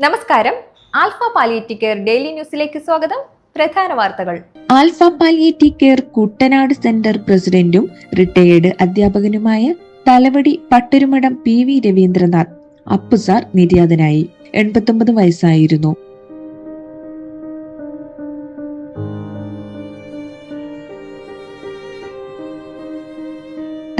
നമസ്കാരം. Alpha palliative care daily ന്യൂസിലേക്ക് സ്വാഗതം. പ്രധാന വാർത്തകൾ. Alpha palliative care Kuttanad centre പ്രസിഡന്റും റിട്ടയേർഡ് അധ്യാപകനുമായ തലവടി പട്ടരുമഠം PV രവീന്ദ്രനാഥ് അപ്പുസാർ നിര്യാതനായി. 89 വയസ്സായിരുന്നു.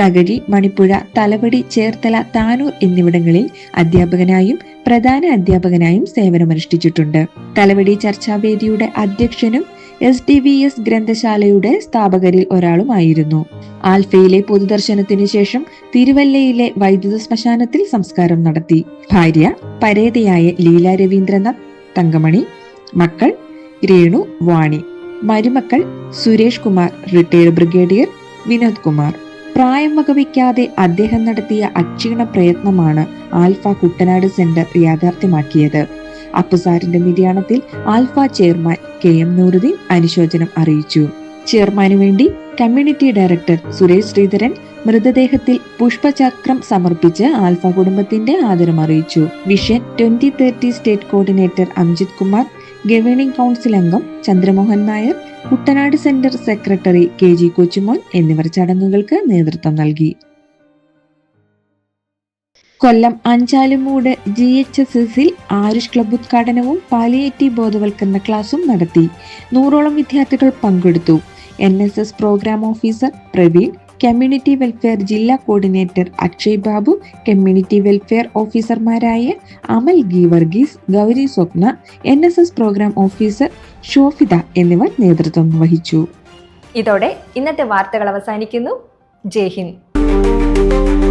തകഴി, മണിപ്പുഴ, തലവടി, ചേർത്തല, താനൂർ എന്നിവിടങ്ങളിൽ അധ്യാപകനായും പ്രധാന അധ്യാപകനായും സേവനമനുഷ്ഠിച്ചിട്ടുണ്ട്. തലവടി ചർച്ചാവേദിയുടെ അധ്യക്ഷനും SDVS ഗ്രന്ഥശാലയുടെ സ്ഥാപകരിൽ ഒരാളുമായിരുന്നു. ആൽഫയിലെ പൊതുദർശനത്തിനു ശേഷം തിരുവല്ലയിലെ വൈദ്യുത ശ്മശാനത്തിൽ സംസ്കാരം നടത്തി. ഭാര്യ പരേതയായ ലീല രവീന്ദ്രനാഥ്, തങ്കമണി. മക്കൾ രേണു, വാണി. മരുമക്കൾ സുരേഷ് കുമാർ, റിട്ടയർഡ് ബ്രിഗേഡിയർ, വിനോദ് കുമാർ. പ്രായം വകവയ്ക്കാതെ അദ്ദേഹം നടത്തിയ അക്ഷീണ പ്രയത്നമാണ് ആൽഫ കുട്ടനാട് സെന്റർ യാഥാർത്ഥ്യമാക്കിയത്. അപ്പുസാറിന്റെ നിര്യാണത്തിൽ ആൽഫ ചെയർമാൻ KM നൂറുദ്ദീൻ അനുശോചനം അറിയിച്ചു. ചെയർമാനു വേണ്ടി കമ്മ്യൂണിറ്റി ഡയറക്ടർ സുരേഷ് ശ്രീധരൻ മൃതദേഹത്തിൽ പുഷ്പചക്രം സമർപ്പിച്ച് ആൽഫ കുടുംബത്തിന്റെ ആദരം അറിയിച്ചു. Vision 2030 state coordinator Amjith Kumar, governing council അംഗം Chandramohan Nair, Kuttanad centre secretary KG Kochumon എന്നിവർ ചടങ്ങുകൾക്ക് നേതൃത്വം നൽകി. കൊല്ലം അഞ്ചാലുമൂട് GHSSൽ ആരുഷ് ക്ലബ് ഉദ്ഘാടനവും പാലിയേറ്റീവ് ബോധവൽക്കരണ ക്ലാസും നടത്തി. 100ഓളം വിദ്യാർത്ഥികൾ പങ്കെടുത്തു. NSS program officer Praveen, community welfare ജില്ലാ coordinator Akshay Babu, community welfare ഓഫീസർമാരായ Amal Geevarghese, Gauri Swapna, NSS program officer Shofitha എന്നിവർ നേതൃത്വം വഹിച്ചു. ഇതോടെ ഇന്നത്തെ വാർത്തകൾ അവസാനിക്കുന്നു. ജയ് ഹിന്ദ്.